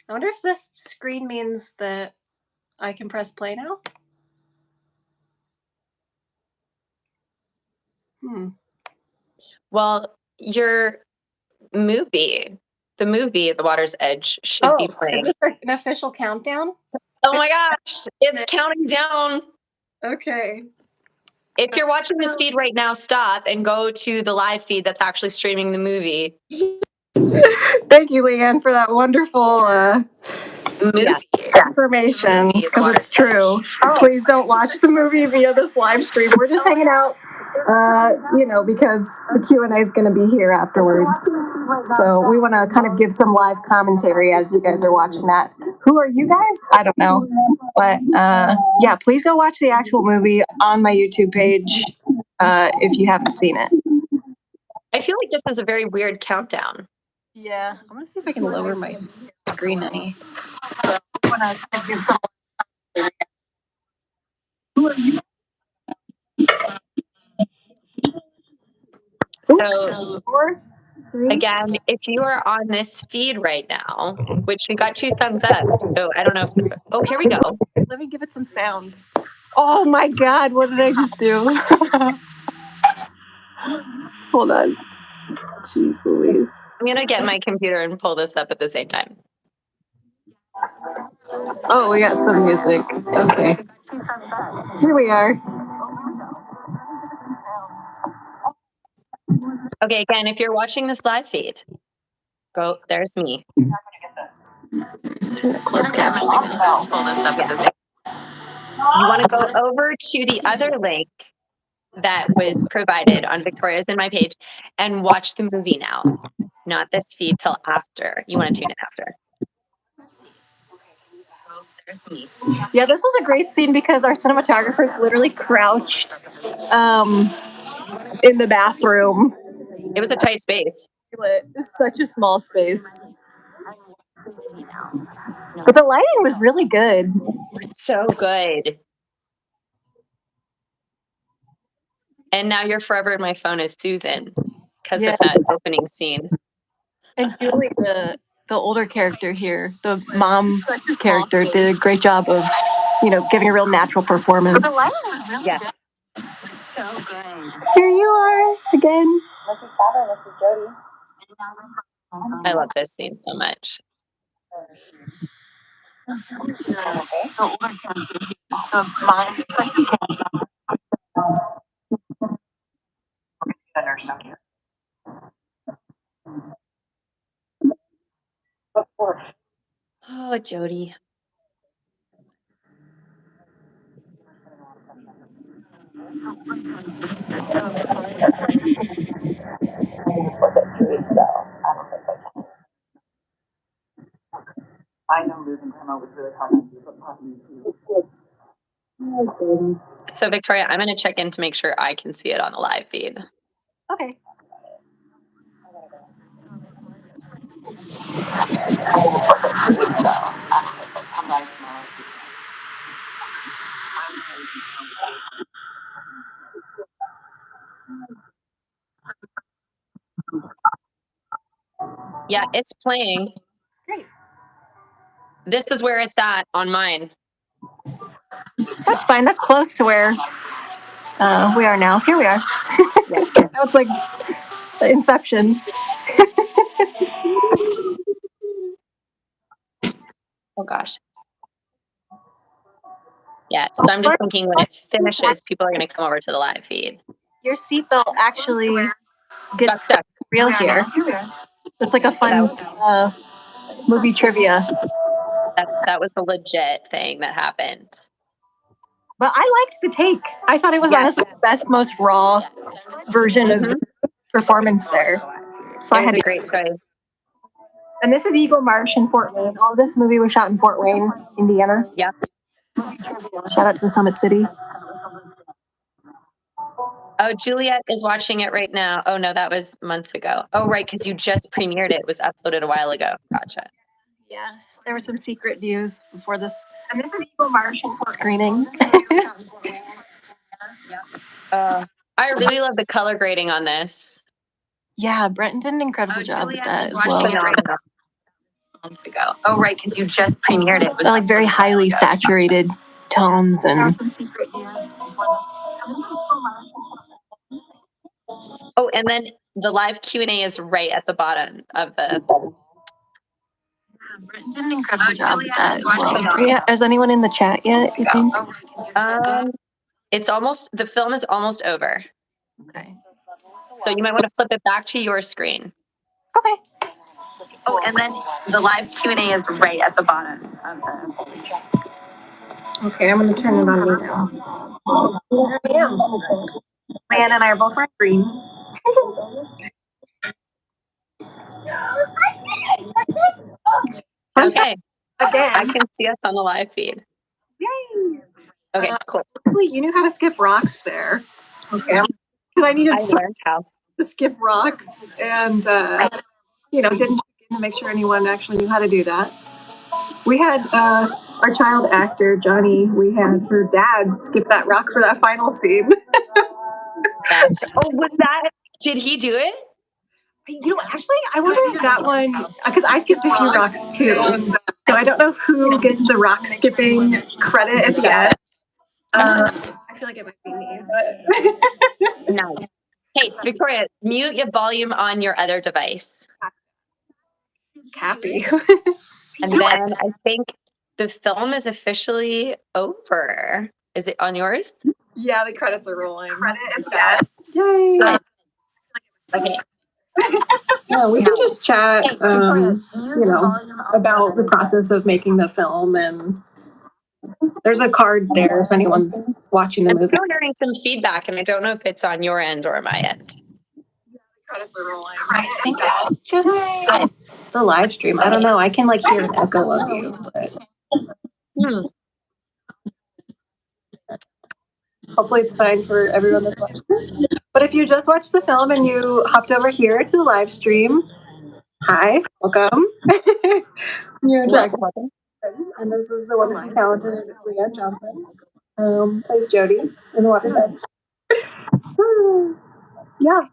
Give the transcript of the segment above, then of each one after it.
I wonder if this screen means that I can press play now. Well, your movie, the Water's Edge, should be playing. Is this an official countdown? Oh my gosh, it's counting down. Okay. If you're watching this feed right now, stop and go to the live feed that's actually streaming the movie. Thank you, Leanne, for that wonderful information, because it's true. Please don't watch the movie via this live stream. We're just hanging out, because the Q&A is going to be here afterwards. So we want to kind of give some live commentary as you guys are watching that. Who are you guys? I don't know. But yeah, please go watch the actual movie on my YouTube page if you haven't seen it. I feel like this is a very weird countdown. Yeah, I'm going to see if I can lower my screen any. So, again, if you are on this feed right now, which we got 2 thumbs up, so I don't know if it's... Oh, here we go. Let me give it some sound. Oh my God, what did I just do? Hold on. Jeez Louise. I'm going to get my computer and pull this up at the same time. Oh, we got some music. Okay. Here we are. Okay, again, if you're watching this live feed, go, there's me. Close captioning. You want to go over to the other link that was provided on Victoria's and my page and watch the movie now, not this feed till after. You want to tune in after. Yeah, this was a great scene because our cinematographer is literally crouched in the bathroom. It was a tight space. It's such a small space. But the lighting was really good. So good. And now you're forever in my phone as Susan because of that opening scene. And Julie, the older character here, the mom character, did a great job of, giving a real natural performance. The lighting was really good. So good. Here you are again. I love this scene so much. Oh, Jody. I know losing Grandma was really hard to do, but possibly too. So, Victoria, I'm going to check in to make sure I can see it on the live feed. Okay. Yeah, it's playing. Great. This is where it's at on mine. That's fine. That's close to where we are now. Here we are. That was like Inception. Oh, gosh. Yeah, so I'm just thinking when it finishes, people are going to come over to the live feed. Your seatbelt actually gets stuck real here. It's like a fun movie trivia. That was a legit thing that happened. But I liked the take. I thought it was honestly the best, most raw version of the performance there. So it was a great choice. And this is Eagle Marsh in Fort Wayne. All this movie was shot in Fort Wayne, Indiana. Yeah. Shout out to the Summit City. Oh, Juliet is watching it right now. Oh, no, that was months ago. Oh, right, because you just premiered it. It was uploaded a while ago. Gotcha. Yeah, there were some secret views before this. And this is Eagle Marsh screening. I really love the color grading on this. Yeah, Britton did an incredible job with that as well. Months ago. Oh, right, because you just premiered it. Like very highly saturated tones and. Oh, and then the live Q&A is right at the bottom of the. Britton did an incredible job with that as well. Yeah, is anyone in the chat yet, you think? The film is almost over. Okay. So you might want to flip it back to your screen. Okay. Oh, and then the live Q&A is right at the bottom of the. Okay, I'm going to turn it on me now. There I am. Leanne and I are both wearing green. Okay. Again. I can see us on the live feed. Yay. Okay, cool. You knew how to skip rocks there. Okay. Because I needed I learned how to skip rocks and, didn't check in to make sure anyone actually knew how to do that. We had our child actor, Johnny, we had her dad skip that rock for that final scene. Did he do it? Actually, I wonder if that one, because I skipped a few rocks too. So I don't know who gets the rock skipping credit at the end. I feel like it might be me. But Nice. Hey, Victoria, mute your volume on your other device. Cappy. And then I think the film is officially over. Is it on yours? Yeah, the credits are rolling. Yay. Good. Okay. Yeah, we can just chat, about the process of making the film, and there's a card there if anyone's watching the I'm movie. still hearing some feedback, and I don't know if it's on your end or my end. I think it's just the live stream. I don't know. I can hear an echo of you, but hopefully it's fine for everyone that's watching this. But if you just watched the film and you hopped over here to the live stream, hi, welcome. You're welcome. And this is the wonderfully talented Leanne Johnson. Plays Jody in The Water's Edge. Yeah.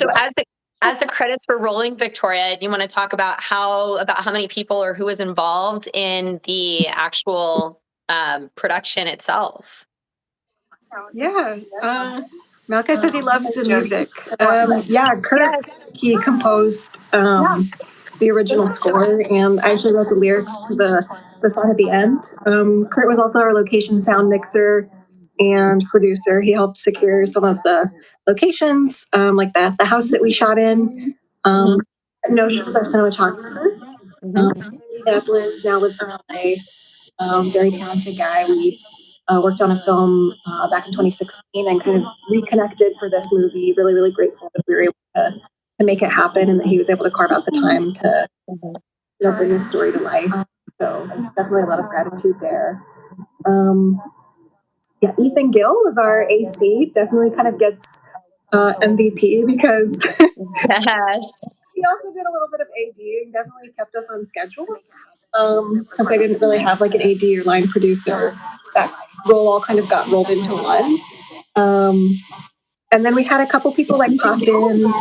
So as the credits were rolling, Victoria, you want to talk about how many people or who was involved in the actual production itself? Yeah. Malachi says he loves the music. Kurt, he composed the original score, and I actually wrote the lyrics to the song at the end. Kurt was also our location sound mixer and producer. He helped secure some of the locations, like the house that we shot in. No, she was our cinematographer. Minneapolis, now lives in LA. Very talented guy. We worked on a film back in 2016 and kind of reconnected for this movie. Really, really grateful that we were able to make it happen and that he was able to carve out the time to bring this story to life. So definitely a lot of gratitude there. Ethan Gill was our AC. Definitely kind of gets MVP because Yes. he also did a little bit of AD and definitely kept us on schedule. Since I didn't really have an AD or line producer, that role all kind of got rolled into one. And then we had a couple people pop in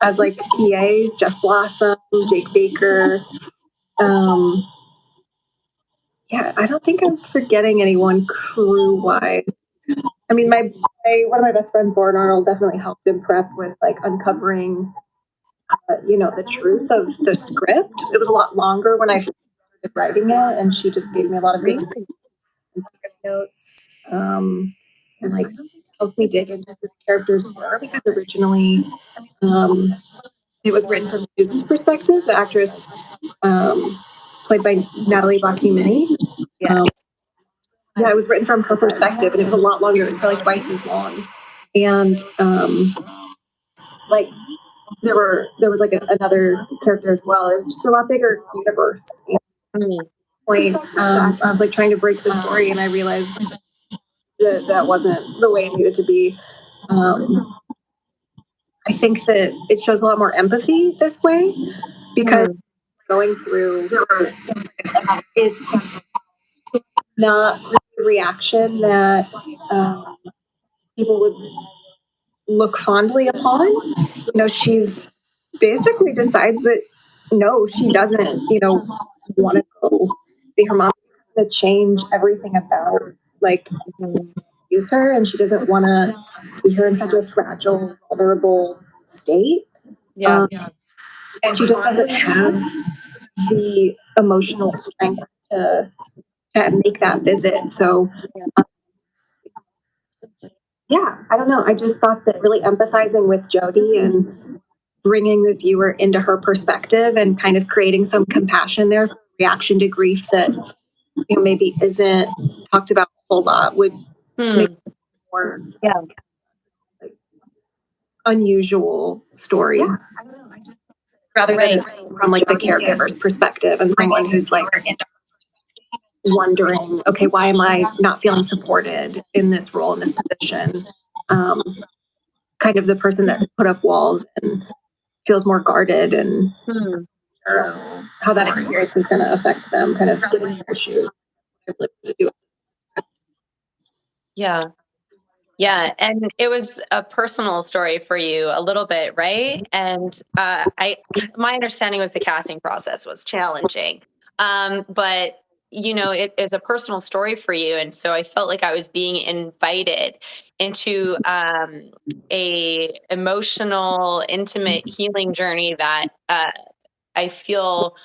as PAs, Jeff Blossom, Jake Baker. I don't think I'm forgetting anyone crew wise. I mean, one of my best friends, Lauren Arnold, definitely helped in prep with uncovering, the truth of the script. It was a lot longer when I started writing it, and she just gave me a lot of good and script notes, and helped me dig into who the characters were because originally, it was written from Susan's perspective. The actress, played by Natalie Bacchimini. It was written from her perspective, and it was a lot longer. It was probably twice as long, and there was another character as well. It was just a lot bigger universe. Point, I was trying to break the story, and I realized that wasn't the way it needed to be. I think that it shows a lot more empathy this way because going through, it's not the reaction that people would look fondly upon. She's basically decides that no, she doesn't, want to go see her mom to change everything about like use her, and she doesn't want to see her in such a fragile, vulnerable state. Yeah. And she just doesn't have the emotional strength to make that visit. So yeah, I don't know. I just thought that really empathizing with Jodie and bringing the viewer into her perspective and kind of creating some compassion there for reaction to grief that maybe isn't talked about a whole lot would make it more Yeah. unusual story. Yeah, I don't know. Rather than from like the caregiver's perspective and someone who's like wondering, okay, why am I not feeling supported in this role, in this position? Kind of the person that has put up walls and feels more guarded and how that experience is going to affect them, kind of getting their shoes. Yeah. Yeah, and it was a personal story for you a little bit, right? And my understanding was the casting process was challenging, but it is a personal story for you, and so I felt like I was being invited into a emotional, intimate healing journey that I feel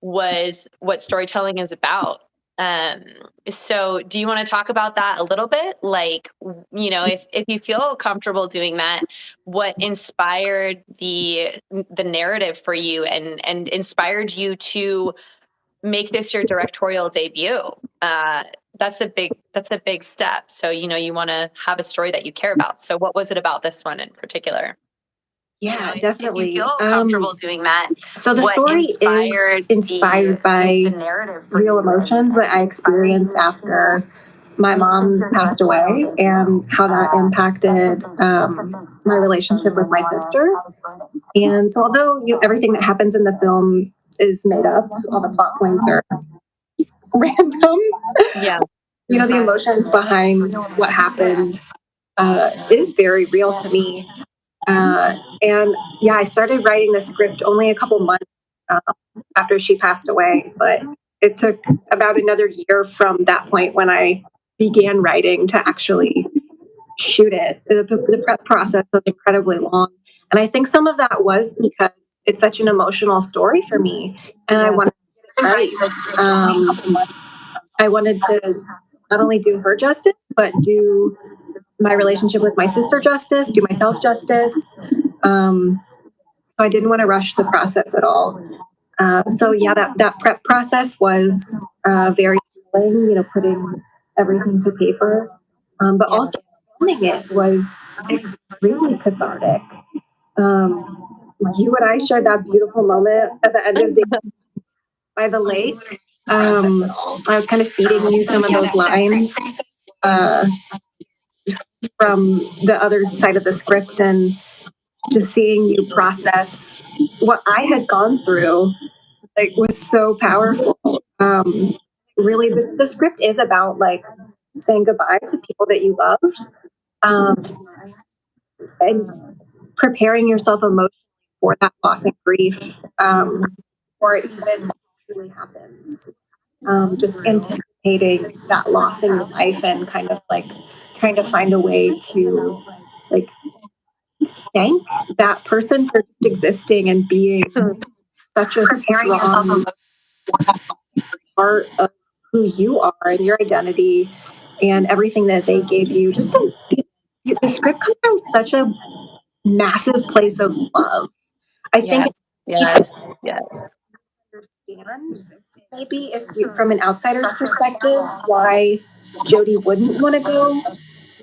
was what storytelling is about. Um, so do you want to talk about that a little bit? Like, if you feel comfortable doing that, what inspired the narrative for you and inspired you to make this your directorial debut? That's a big step. So, you want to have a story that you care about. So what was it about this one in particular? Yeah, definitely. If you feel comfortable doing that. So the story is inspired by real emotions that I experienced after my mom passed away and how that impacted my relationship with my sister. And so although everything that happens in the film is made up, all the plot points are random. Yeah. The emotions behind what happened is very real to me. And yeah, I started writing the script only a couple months after she passed away, but it took about another year from that point when I began writing to actually shoot it. The prep process was incredibly long. And I think some of that was because it's such an emotional story for me. And I wanted to get it right. I wanted to not only do her justice, but do my relationship with my sister justice, do myself justice. So I didn't want to rush the process at all. So yeah, that prep process was very healing, putting everything to paper. But also filming it was extremely cathartic. You and I shared that beautiful moment at the end of the day by the lake. I was kind of feeding you some of those lines from the other side of the script and just seeing you process what I had gone through was so powerful. Really, the script is about like saying goodbye to people that you love, and preparing yourself emotionally for that loss and grief, before it even truly happens. Just anticipating that loss in your life and kind of like trying to find a way to like thank that person for just existing and being such a strong part of who you are and your identity and everything that they gave you. Just the script comes from such a massive place of love. I think Yes. Yes. understand maybe if you from an outsider's perspective why Jodie wouldn't want to go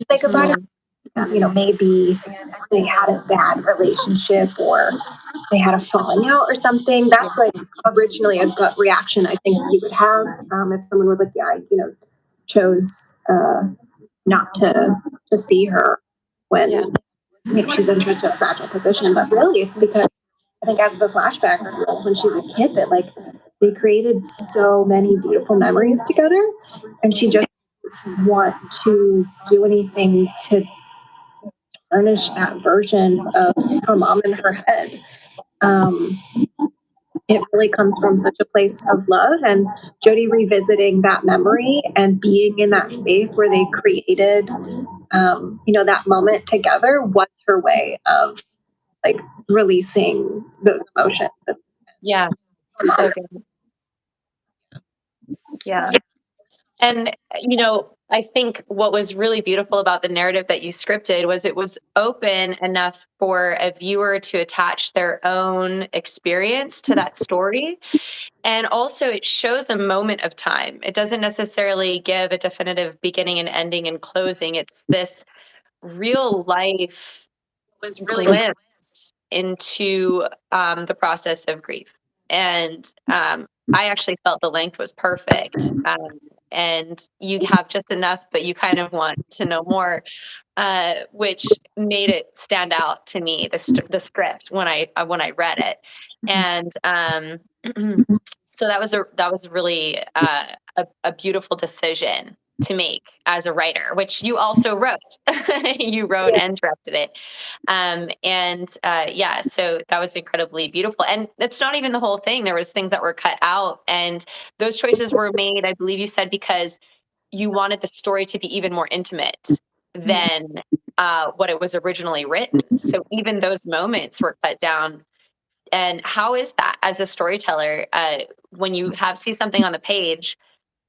say goodbye to because maybe they had a bad relationship or they had a falling out or something. That's like originally a gut reaction I think you would have if someone was like, yeah, I chose not to see her when she's in such a fragile position. But really, it's because I think as the flashback reveals, when she's a kid, that like they created so many beautiful memories together, and she just want to do anything to tarnish that version of her mom in her head. Um, it really comes from such a place of love. And Jodie revisiting that memory and being in that space where they created, that moment together was her way of like releasing those emotions. Yeah. So good. Yeah. And, I think what was really beautiful about the narrative that you scripted was it was open enough for a viewer to attach their own experience to that story. And also, it shows a moment of time. It doesn't necessarily give a definitive beginning and ending and closing. It's this real life glimpse into the process of grief. And I actually felt the length was perfect. And you have just enough, but you kind of want to know more, which made it stand out to me. The script when I read it, and so that was really a beautiful decision to make as a writer, which you also wrote. You wrote Yeah. and directed it. And yeah, so that was incredibly beautiful. And it's not even the whole thing. There was things that were cut out, and those choices were made, I believe you said, because you wanted the story to be even more intimate than what it was originally written. So even those moments were cut down. And how is that as a storyteller, when you see something on the page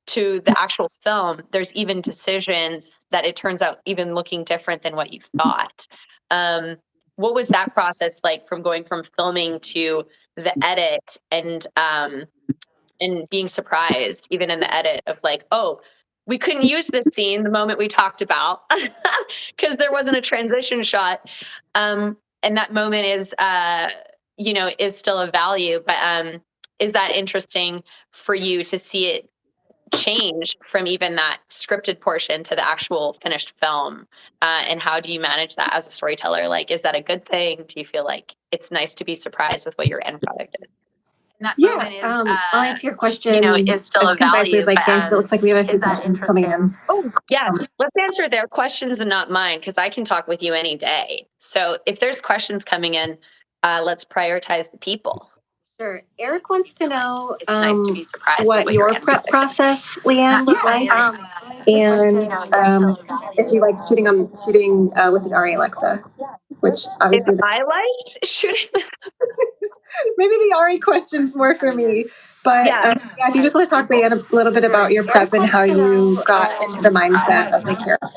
to the actual film, there's even decisions that it turns out even looking different than what you thought. Um, what was that process like, from going from filming to the edit, and being surprised even in the edit of like, oh, we couldn't use this scene the moment we talked about because there wasn't a transition shot. And that moment is still a value, but is that interesting for you to see it change from even that scripted portion to the actual finished film? And how do you manage that as a storyteller? Like, is that a good thing? Do you feel like it's nice to be surprised with what your end product is? And that moment is, I'll answer your question is still as a concisely value, as I but can because it looks like we have a few is that questions coming in. oh, yeah. Let's answer their questions and not mine, because I can talk with you any day. So if there's questions coming in, let's prioritize the people. Sure. Eric wants to know It's nice to be surprised what with your end prep product is. process, Leanne, was like, and if you like shooting with the Ari Alexa, which If obviously I liked shooting, maybe the Ari question's more for me. But yeah. if you just want to talk, Leanne, a little bit about your prep and how you got into the mindset of the character.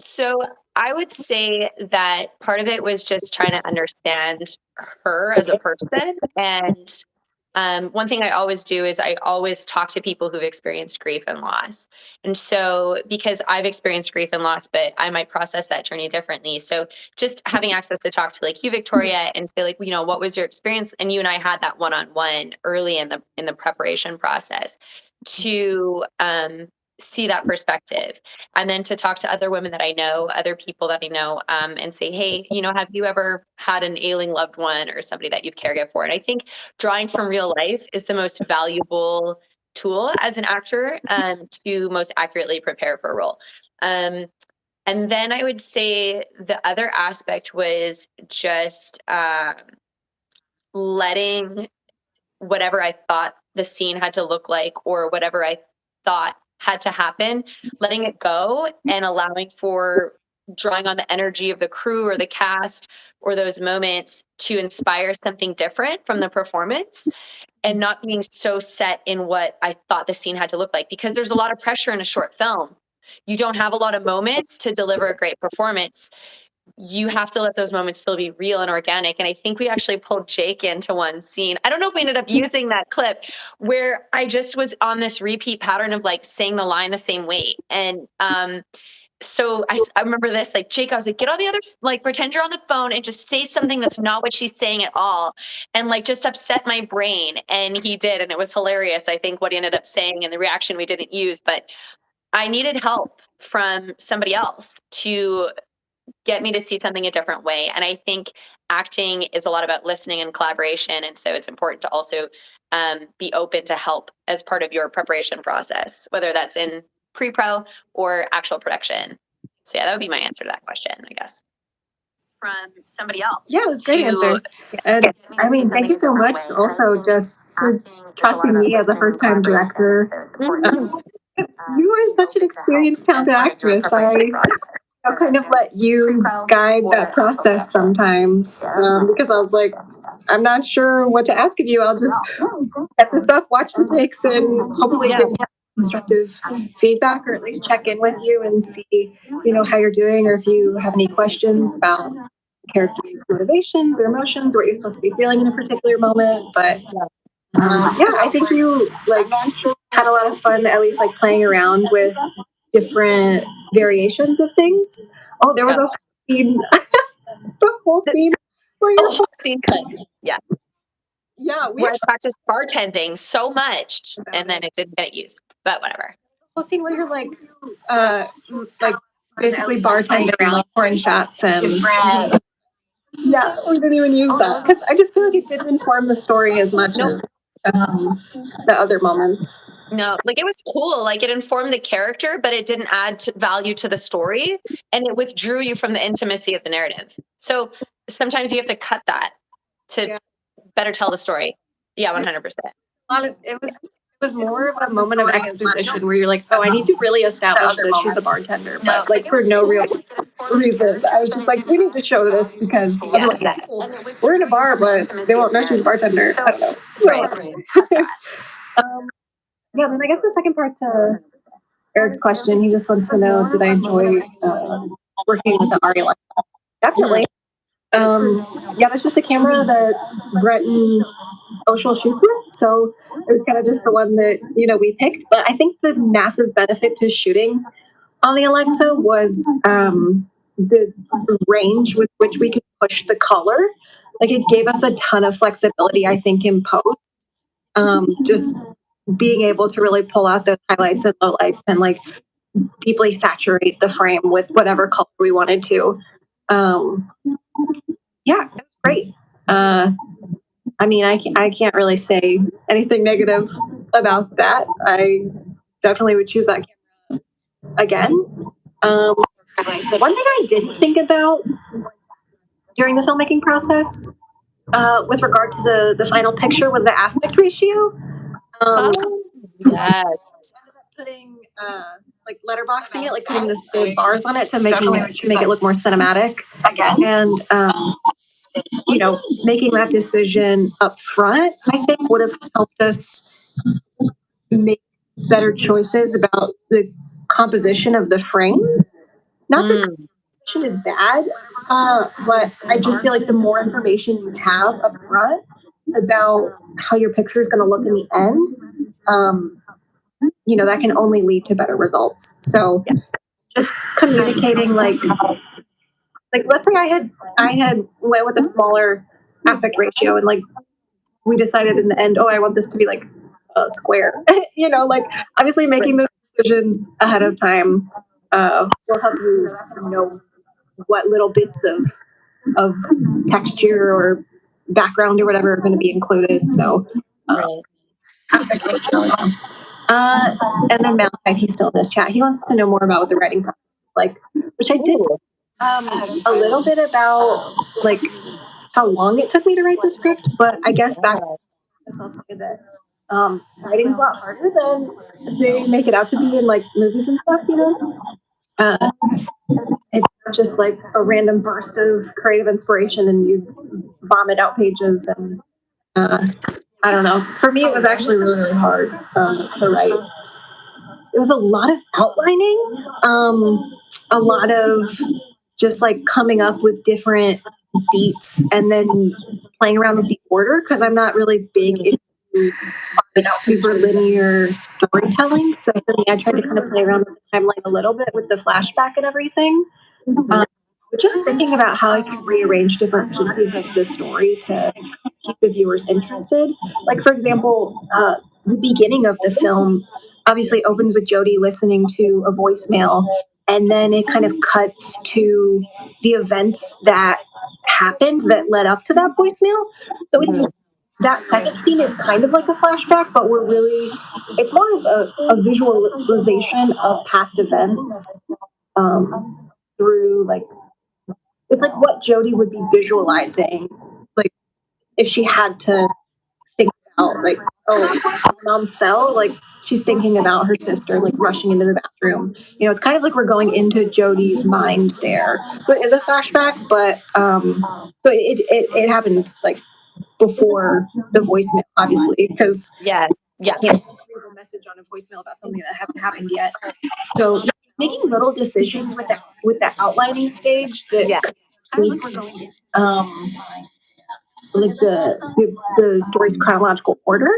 So I would say that part of it was just trying to understand her as a person. And one thing I always do is I always talk to people who've experienced grief and loss. And so, because I've experienced grief and loss, but I might process that journey differently. So, just having access to talk to like you, Victoria, and say like, what was your experience? And you and I had that one-on-one early in the preparation process to see that perspective, and then to talk to other women that I know, other people that I know, and say, hey, have you ever had an ailing loved one or somebody that you've cared for? And I think drawing from real life is the most valuable tool as an actor, to most accurately prepare for a role. And then I would say the other aspect was just letting whatever I thought the scene had to look like, or whatever I thought had to happen, letting it go and allowing for drawing on the energy of the crew or the cast or those moments to inspire something different from the performance, and not being so set in what I thought the scene had to look like, because there's a lot of pressure in a short film. You don't have a lot of moments to deliver a great performance. You have to let those moments still be real and organic. And I think we actually pulled Jake into one scene. I don't know if we ended up using that clip, where I just was on this repeat pattern of like saying the line the same way. And so I remember this, like, Jake, I was like, get on the other, like, pretend you're on the phone and just say something that's not what she's saying at all. And like, just upset my brain. And he did. And it was hilarious, I think, what he ended up saying and the reaction we didn't use. But I needed help from somebody else to get me to see something a different way. And I think acting is a lot about listening and collaboration. And so it's important to also be open to help as part of your preparation process, whether that's in pre-pro or actual production. So yeah, that would be my answer to that question, I guess. from somebody else. Yeah, it was a great answer. And I mean, thank you so much also just for trusting me as a first-time director. You are such an experienced, talented actress. I'll kind of let you guide that process sometimes because I was like, I'm not sure what to ask of you. I'll just set this up, watch the takes, and hopefully give you constructive feedback, or at least check in with you and see, how you're doing, or if you have any questions about the character's motivations or emotions, what you're supposed to be feeling in a particular moment. But yeah, I think you had a lot of fun, at least playing around with different variations of things. Oh, there was a whole scene, the whole scene where The whole scene cut. Yeah. Yeah, we Where I practiced bartending so much, and then it didn't get used. But whatever. whole scene where you're basically bartending, pouring shots, and yeah, we didn't even use that because I just feel like it didn't inform the story as much as the other moments. No, it was cool. It informed the character, but it didn't add value to the story, and it withdrew you from the intimacy of the narrative. So sometimes you have to cut that to better tell the story. Yeah, 100%. It was more of a moment of exposition where you're like, oh, I need to really establish that she's a bartender, but for no real reason. I was just like, we need to show this because we're in a bar, but they won't know she's a bartender. I don't know. Right. Yeah, then I guess the second part to Eric's question, he just wants to know, did I enjoy working with the Ari Alexa? Definitely. Yeah, that's just a camera that Britton Oshel shoots with, so it was kind of just the one that we picked. But I think the massive benefit to shooting on the Alexa was the range with which we could push the color. It gave us a ton of flexibility, I think, in post. Just being able to really pull out those highlights and lowlights and deeply saturate the frame with whatever color we wanted to. Yeah, it was great. I mean, I can't really say anything negative about that. I definitely would choose that camera again. The one thing I did think about during the filmmaking process, with regard to the final picture, was the aspect ratio. Yes. Putting letterboxing it, putting the bars on it to make it look more cinematic again, and making that decision up front, I think would have helped us make better choices about the composition of the frame. Not that the composition is bad, but I just feel like the more information you have up front about how your picture is going to look in the end, that can only lead to better results. So just communicating let's say I had went with a smaller aspect ratio and we decided in the end, oh, I want this to be a square. Obviously making those decisions ahead of time will help you know what little bits of texture or background or whatever are going to be included. So aspect ratio. And then Malachi, he's still in this chat. He wants to know more about what the writing process was like, which I did a little bit about how long it took me to write the script, but I guess back I'll say that writing's a lot harder than they make it out to be in movies and stuff, it's not just a random burst of creative inspiration and you vomit out pages and I don't know. For me, it was actually really, really hard to write. It was a lot of outlining, a lot of just coming up with different beats and then playing around with the order because I'm not really big into super linear storytelling. So for me, I tried to kind of play around with the timeline a little bit with the flashback and everything. Just thinking about how I could rearrange different pieces of the story to keep the viewers interested. For example, the beginning of the film obviously opens with Jodie listening to a voicemail, and then it kind of cuts to the events that happened that led up to that voicemail. So it's that second scene is kind of like a flashback, but it's more of a visualization of past events through it's like what Jody would be visualizing, like if she had to think about like, oh, mom fell, like she's thinking about her sister like rushing into the bathroom. You know, it's kind of like we're going into Jody's mind there. So it is a flashback, but so it happened like before the voicemail, obviously, because Yes. Yeah. I can't leave a message on a voicemail about something that hasn't happened yet. So just making little decisions with the outlining stage that Yeah. tweak like the story's chronological order.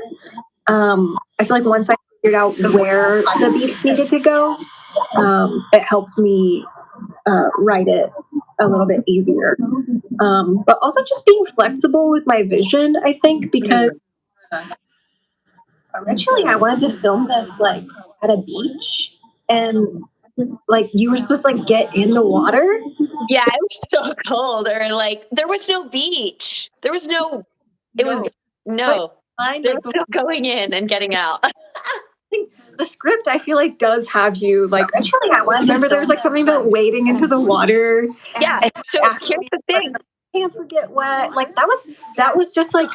I feel like once I figured out where the beats needed to go, it helped me write it a little bit easier. But also just being flexible with my vision, I think, because originally I wanted to film this like at a beach, and like you were supposed to like get in the water. Yeah, it was so cold. Or like there was no beach. There was no. It was no. There was no going in and getting out. The script I feel like does have you like actually I remember there was like something about wading into the water. Yeah. So here's the thing. Pants would get wet. Like that was just like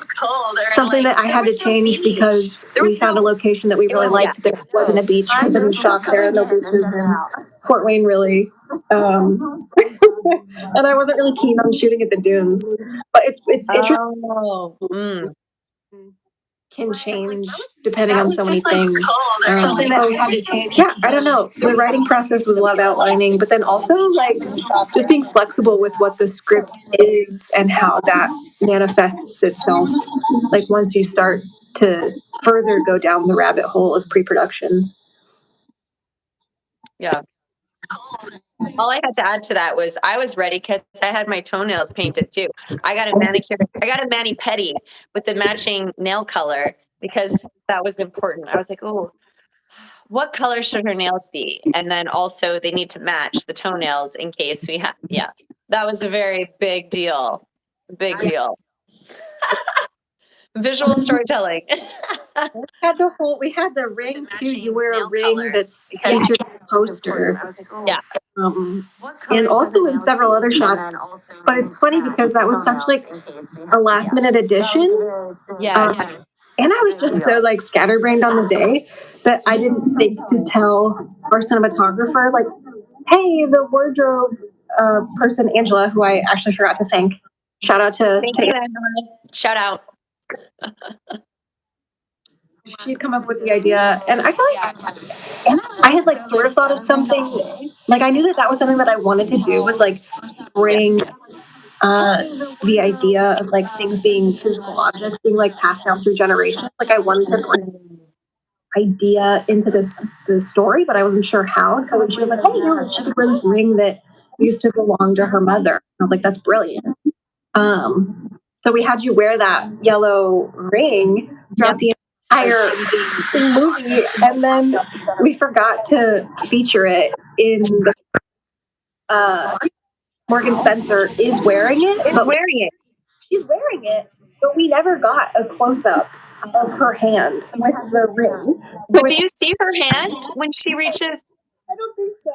something that I had to change because we found a location that we really liked. There wasn't a beach because I'm in shock. There are no beaches in Fort Wayne really. And I wasn't really keen on shooting at the dunes. But it's interesting. Oh. Mm. Can change depending on so many things. Something that we had to change. Yeah, I don't know. The writing process was a lot of outlining, but then also like just being flexible with what the script is and how that manifests itself. Like once you start to further go down the rabbit hole of pre-production. Yeah. All I had to add to that was I was ready because I had my toenails painted too. I got a manicure. I got a mani-pedi with the matching nail color because that was important. I was like, oh, what color should her nails be? And then also they need to match the toenails in case we have. Yeah, that was a very big deal. Big deal. Visual storytelling. We had the ring too. You wear a ring that's featured in the poster. Yeah. And also in several other shots. But it's funny because that was such like a last minute addition. Yeah. And I was just so like scatterbrained on the day that I didn't think to tell our cinematographer, like, hey, the wardrobe person, Angela, who I actually forgot to thank. Shout out to Thank you, Angela. Shout out. She'd come up with the idea, and I feel like I had like sort of thought of something. Like I knew that was something that I wanted to do was like bring the idea of like things being physical objects being like passed down through generations. Like I wanted to bring idea into the story, but I wasn't sure how. So when she was like, "Hey, she could wear this ring that used to belong to her mother," I was like, "That's brilliant." So we had you wear that yellow ring throughout the entire movie, and then we forgot to feature it in the. Morgan Spencer is wearing it. She's wearing it, but we never got a close up of her hand with the ring. But do you see her hand when she reaches? I don't think so.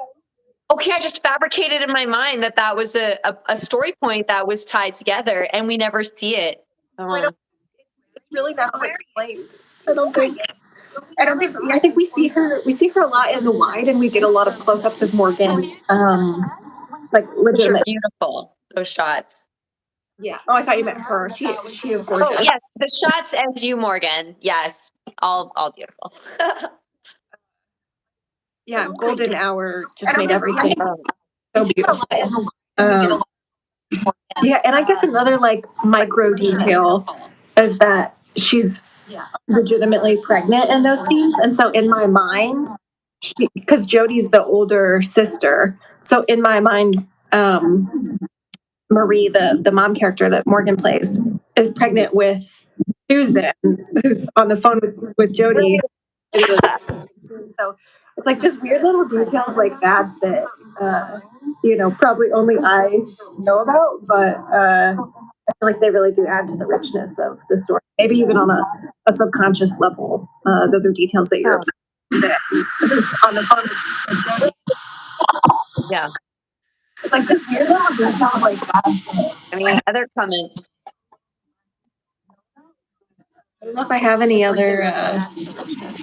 Okay, I just fabricated in my mind that was a story point that was tied together, and we never see it. It's really never explained. I think we see her a lot in the wide, and we get a lot of close ups of Morgan. Like legitimate. Sure, beautiful those shots. Yeah. Oh, I thought you meant her. She is gorgeous. Oh yes, the shots and you, Morgan. Yes, all beautiful. Yeah, golden hour just made everything so beautiful. Yeah, and I guess another like micro detail is that she's legitimately pregnant in those scenes, and so in my mind, because Jodie's the older sister, so in my mind, Marie, the mom character that Morgan plays, is pregnant with Susan, who's on the phone with Jodie. So it's like just weird little details like that probably only I know about, but I feel like they really do add to the richness of the story. Maybe even on a subconscious level. Those are details that you're observing on the phone. Yeah. Like this weird little details like that. I mean, other comments. I don't know if I have any other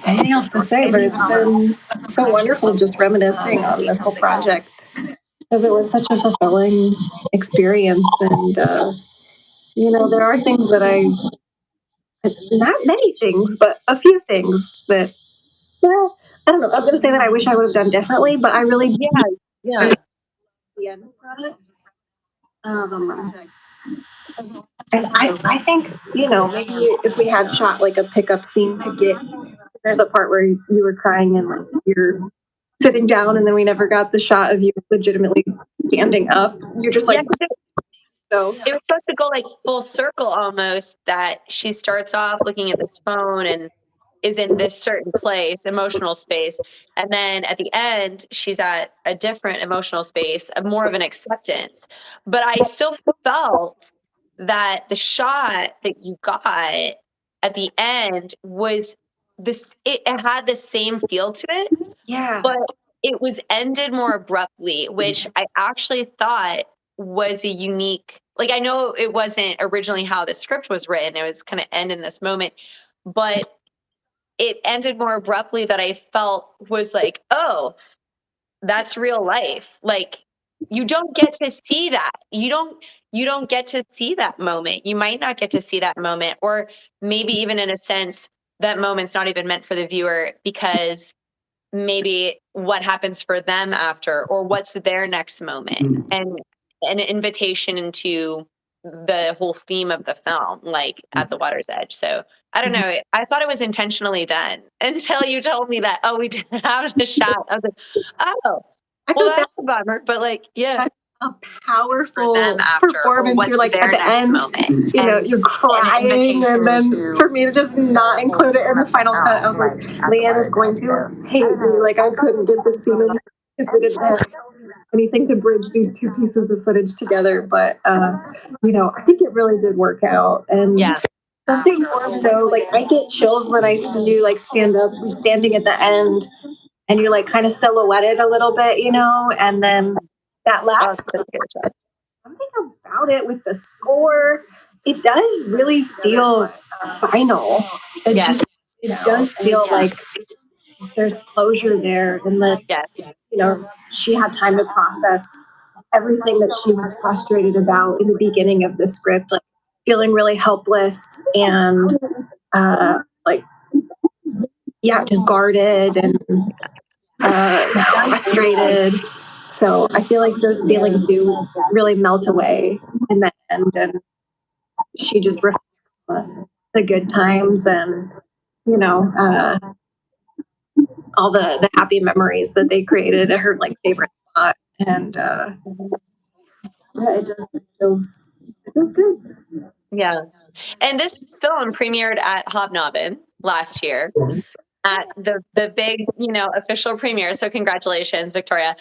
anything else to say, but it's been so wonderful just reminiscing on this whole project because it was such a fulfilling experience. And there are things that not many things, but a few things that, well, I don't know. I was going to say that I wish I would have done differently, but I really Yeah. the end product. And I think, maybe if we had shot like a pickup scene to get, there's a part where you were crying and like you're sitting down, and then we never got the shot of you legitimately standing up. You're just like, Yeah, so. it was supposed to go like full circle almost, that she starts off looking at this phone and is in this certain place, emotional space. And then at the end, she's at a different emotional space, of more of an acceptance. But I still felt that the shot that you got at the end was this, it had the same feel to it, Yeah. but it was ended more abruptly, which I actually thought was a unique, like, I know it wasn't originally how the script was written, it was kind of end in this moment, but it ended more abruptly, that I felt was like, oh, that's real life. Like, you don't get to see that. You don't get to see that moment. You might not get to see that moment, or maybe even in a sense that moment's not even meant for the viewer, because maybe what happens for them after, or what's their next moment, and an invitation into the whole theme of the film, like at the water's edge. So I don't know, I thought it was intentionally done until you told me that, oh, we didn't have the shot. I was like, oh, I well, feel that's a bummer, but like, yeah, that's a powerful for them after, or performance. what's You're like their at the next end, moment, you're crying, and then for me to just not include it in the final cut, I was like, Leanne is going to hate me. Like I couldn't get this scene in because we didn't have anything to bridge these two pieces of footage together. But I think it really did work out. And yeah, something so like I get chills when I see you like standing at the end, and you're like kind of silhouetted a little bit, and then that oh, last it's such a good shot. something about it with the score, it does really feel final. Yes. It does feel like there's closure there, and that Yes. she had time to process everything that she was frustrated about in the beginning of the script, like feeling really helpless and like just guarded and frustrated. So I feel like those feelings do really melt away in the end, and she just reflects the good times and all the happy memories that they created at her like favorite spot. And it feels good. Yeah. And this film premiered at Hobnobben last year, at the big, official premiere. So congratulations, Victoria.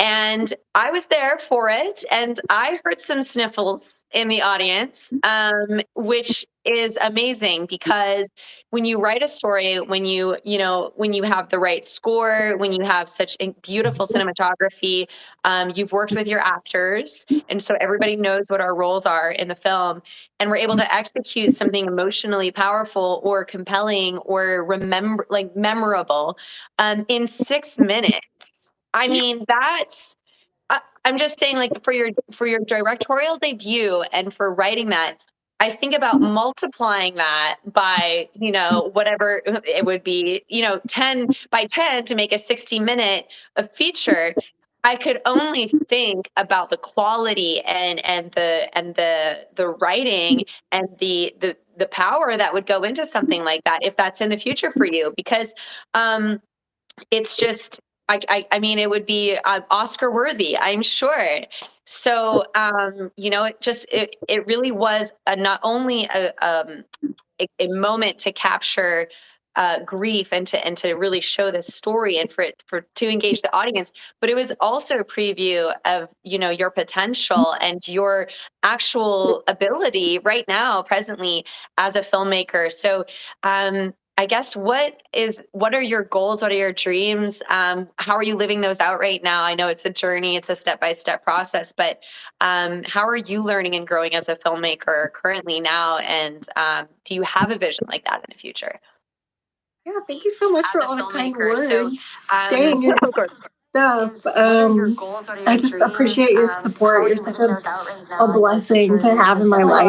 And I was there for it, and I heard some sniffles in the audience, which is amazing, because when you write a story, when you have the right score, when you have such beautiful cinematography, you've worked with your actors, and so everybody knows what our roles are in the film, and we're able to execute something emotionally powerful or compelling or memorable, in 6 minutes. I mean, I'm just saying, like, for your directorial debut and for writing that, I think about multiplying that by, whatever it would be, 10 by 10 to make a 60-minute feature. I could only think about the quality and the writing and the power that would go into something like that, if that's in the future for you, because it's just, I mean, it would be Oscar worthy, I'm sure. So it really was not only a moment to capture grief, and to really show this story, and to engage the audience, but it was also a preview of your potential and your actual ability right now, presently, as a filmmaker. So I guess what are your goals? What are your dreams? How are you living those out right now? I know it's a journey, it's a step-by-step process, but how are you learning and growing as a filmmaker currently now? And do you have a vision like that in the future? Yeah, thank you so much As for a all the kind filmmaker, so words. Dang, of course. stuff. What are your goals? What are your I just dreams? appreciate your How support. are You're you such living those out right now? a I know it's a blessing to journey, it's have a in my life.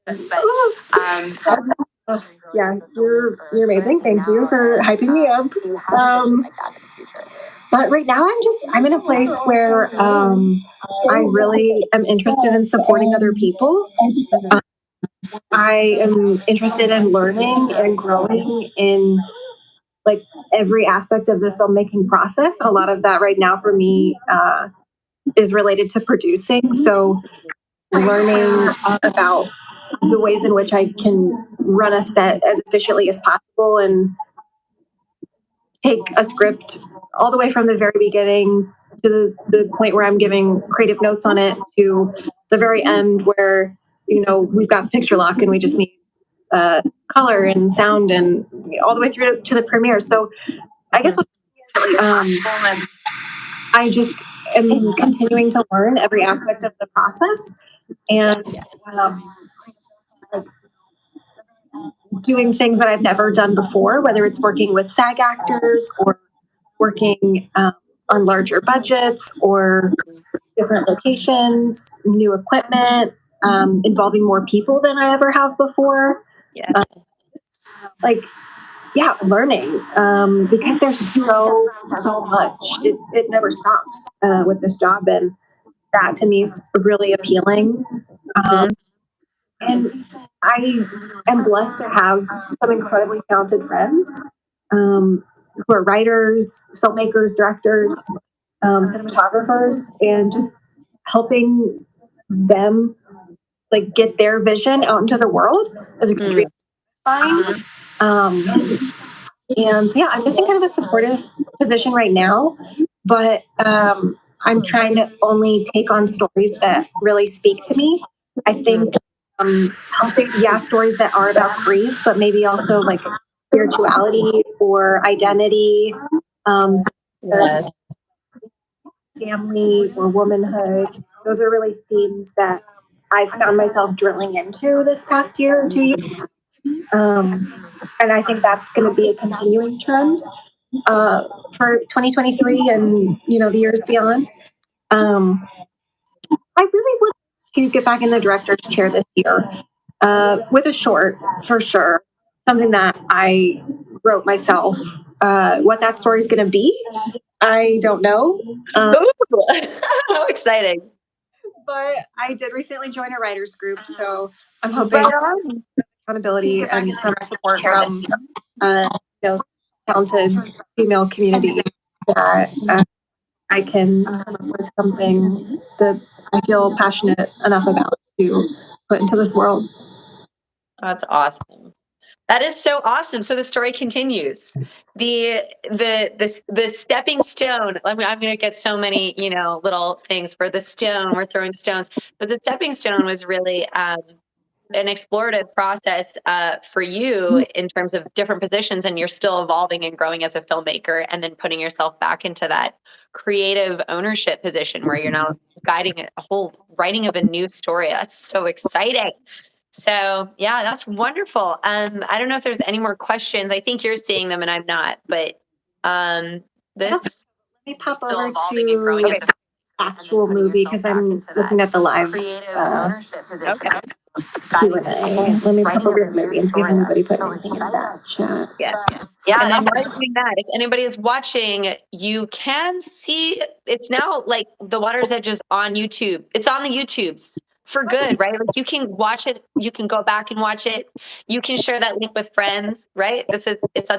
step-by-step process, but Yeah, you're amazing. Thank you for hyping me up. do you have a vision like that in the future? But right now, I'm in a place where I really am interested in supporting other people. I am interested in learning and growing in like every aspect of the filmmaking process. A lot of that right now for me is related to producing. So learning about the ways in which I can run a set as efficiently as possible and take a script all the way from the very beginning to the point where I'm giving creative notes on it to the very end where, we've got picture lock and we just need color and sound and all the way through to the premiere. So I guess I just am continuing to learn every aspect of the process and like doing things that I've never done before, whether it's working with SAG actors or working on larger budgets or different locations, new equipment, involving more people than I ever have before. Yeah. Like, yeah, learning because there's so much. It never stops with this job, and that to me is really appealing. And I am blessed to have some incredibly talented friends who are writers, filmmakers, directors, cinematographers, and just helping them like get their vision out into the world is extremely satisfying. And yeah, I'm just in kind of a supportive position right now, but I'm trying to only take on stories that really speak to me. I think helping, yeah, stories that are about grief, but maybe also like spirituality or identity, Yes. family or womanhood. Those are really themes that I found myself drilling into this past year or 2 years. And I think that's going to be a continuing trend for 2023 and the years beyond. I really would like to get back in the director's chair this year with a short for sure, something that I wrote myself. What that story is going to be, I don't know. Ooh, how exciting! But I did recently join a writers group, so I'm hoping Right on. accountability and some support from talented female community that I can come up with something that I feel passionate enough about to put into this world. That's awesome. That is so awesome. So the story continues. The stepping stone. I mean, I'm going to get so many little things for the stone. We're throwing stones, but the stepping stone was really an explorative process for you in terms of different positions, and you're still evolving and growing as a filmmaker, and then putting yourself back into that creative ownership position where you're now guiding a whole writing of a new story. That's so exciting. So yeah, that's wonderful. I don't know if there's any more questions. I think you're seeing them and I'm not, but this Let me pop still over evolving and growing to as the actual movie because I'm looking at the live okay. Q&A. Let me pop over to the movie and see if anybody put anything in that chat. Yeah. And then while you're doing that, if anybody is watching, you can see it's now like The Water's Edge is on YouTube. It's on the YouTubes for good, right? Like you can watch it, you can go back and watch it. You can share that link with friends, right? It's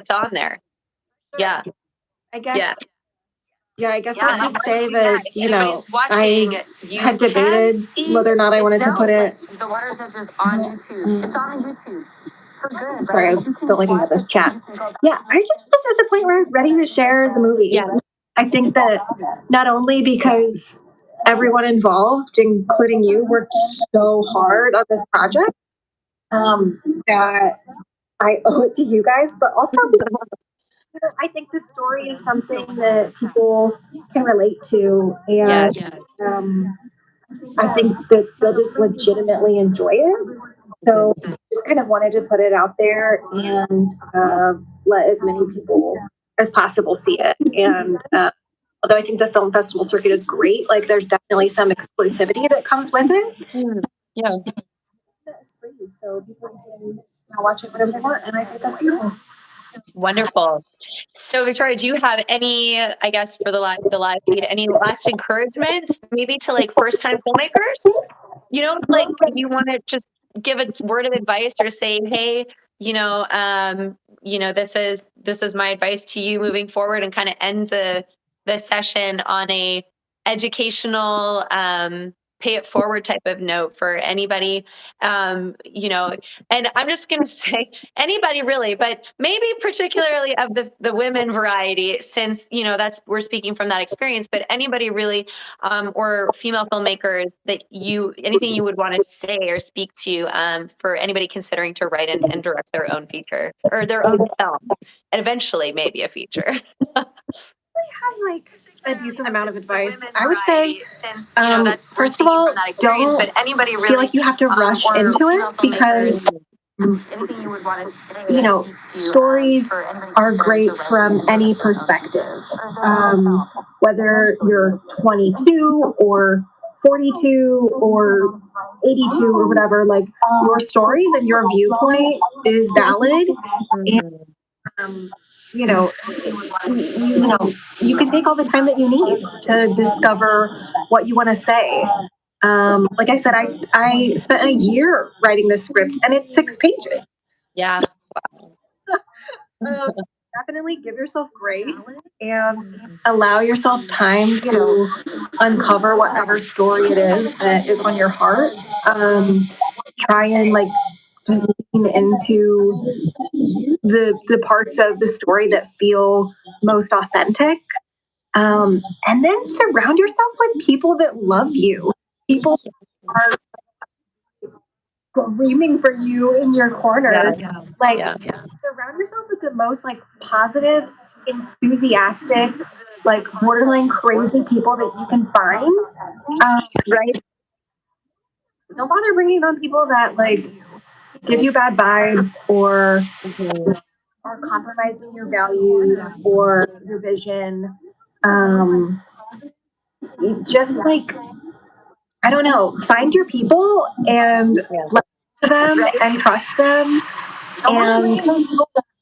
on there. Yeah. I guess. Yeah. Yeah, I guess Yeah, I'll just and say while you're doing that, if anybody's watching, I had debated whether or not I wanted to put it. The Water's Edge is on YouTube. It's on YouTube. For good, Sorry, I was still looking at this chat. Yeah, I just was at the point where I was ready to share the movie. Yeah. I think that not only because everyone involved, including you, worked so hard on this project, that I owe it to you guys, but also I think this story is something that people can relate to, and I think that they'll just legitimately enjoy it. So just kind of wanted to put it out there and let as many people as possible see it. And although I think the film festival circuit is great, like there's definitely some exclusivity that comes with it. Yeah. It's free, so people can watch it whenever they want, and I think that's beautiful. Wonderful. So, Victoria, do you have any, I guess, for the live feed, any last encouragements, maybe to like first time filmmakers? Like you want to just give a word of advice or say, hey, this is my advice to you moving forward, and kind of end the session on a educational, pay it forward type of note for anybody, and I'm just going to say anybody really, but maybe particularly of the women variety, since, we're speaking from that experience, but anybody really, or female filmmakers that anything you would want to say or speak to, for anybody considering to write and direct their own feature or their own film, and eventually maybe a feature. Have like a decent amount of advice. I would say, first of all, don't feel like you have to rush into it, because stories are great from any perspective. Whether you're 22 or 42 or 82 or whatever, like your stories and your viewpoint is valid. And you know, you can take all the time that you need to discover what you want to say. Like I said, I spent a year writing this script, and it's 6 pages. Yeah. Definitely give yourself grace and allow yourself time to uncover whatever story it is that is on your heart. Try and like just lean into the parts of the story that feel most authentic. And then surround yourself with people that love you. People are screaming for you in your corner. Like, surround yourself with the most like positive, enthusiastic, like borderline crazy people that you can find. Right. Don't bother bringing on people that like give you bad vibes or are compromising your values or your vision. Just like, I don't know, find your people and listen to them and trust them and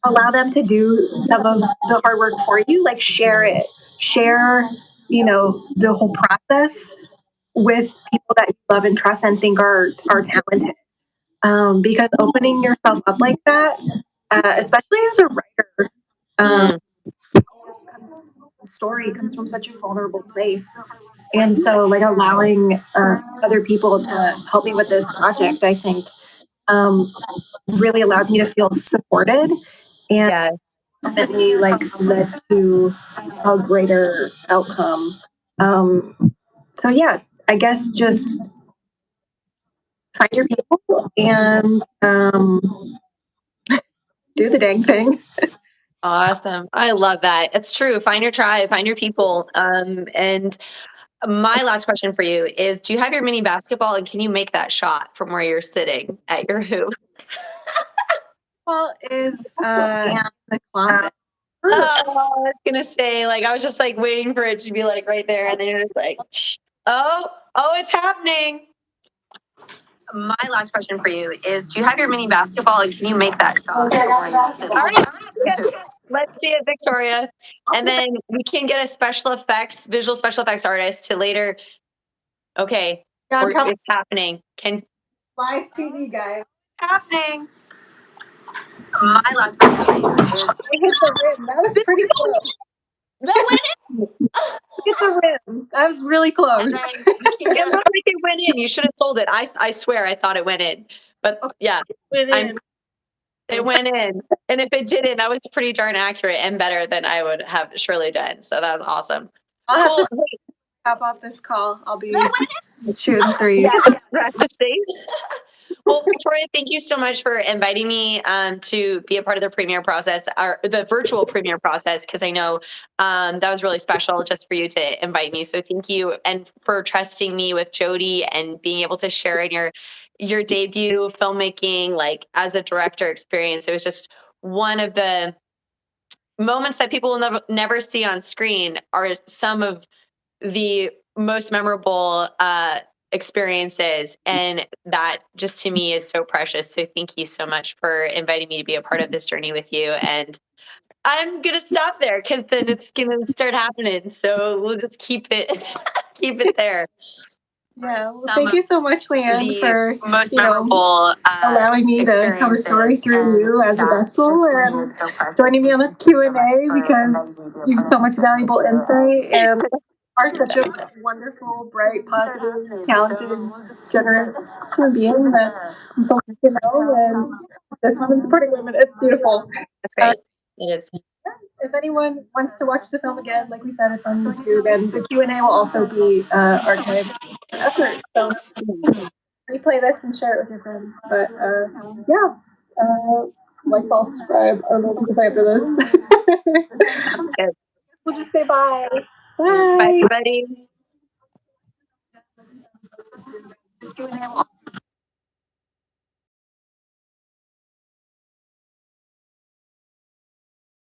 allow them to do some of the hard work for you. Like share it, share, the whole process with people that you love and trust and think are talented. Because opening yourself up like that, especially as a writer, story comes from such a vulnerable place. And so, like, allowing other people to help me with this project, I think, really allowed me to feel supported and ultimately, like, led to a greater outcome. So, yeah, I guess just find your people and do the dang thing. Awesome. I love that. It's true. Find your tribe, find your people. And my last question for you is, do you have your mini basketball, and can you make that shot from where you're sitting at your hoop? Well, is the closet. Oh, I was gonna say, like, I was just like waiting for it to be like right there, and then you're just like, oh, it's happening. My last question for you is, do you have your mini basketball, and can you make that shot? All right. Let's see it, Victoria. And then we can get a visual special effects artist to later. Okay. It's happening. Live TV, guys. Happening. My last question for you is, I hit the rim. That was pretty close. that went in. Hit the rim. That was really close. It looked like it went in. You should have told it. I swear I thought it went in. But yeah, it went in. And if it didn't, that was pretty darn accurate and better than I would have surely done. So that was awesome. I'll have to hop off this call. I'll be shooting threes. Practicing. Well, Victoria, thank you so much for inviting me to be a part of the premiere process, or the virtual premiere process, because I know that was really special just for you to invite me. So thank you, and for trusting me with Jody and being able to share in your debut filmmaking, like as a director experience. It was just one of the moments that people will never see on screen are some of the most memorable experiences, and that just to me is so precious. So thank you so much for inviting me to be a part of this journey with you, and I'm gonna stop there because then it's gonna start happening, so we'll just keep it keep it there. Yeah, well, thank you so much, Leanne, for Most memorable allowing me to tell the story through you as a vessel and joining me on this Q&A because you have so much valuable insight and are such a wonderful, bright, positive, talented, generous human being that I'm so lucky to know. And this woman supporting women, it's beautiful. That's great. It is. If anyone wants to watch the film again, like we said, it's on YouTube, and the Q&A will also be archived forever. So replay this and share it with your friends. But like, follow, subscribe. I don't know what to say after this. Good. We'll just say bye. Bye, Bye. everybody.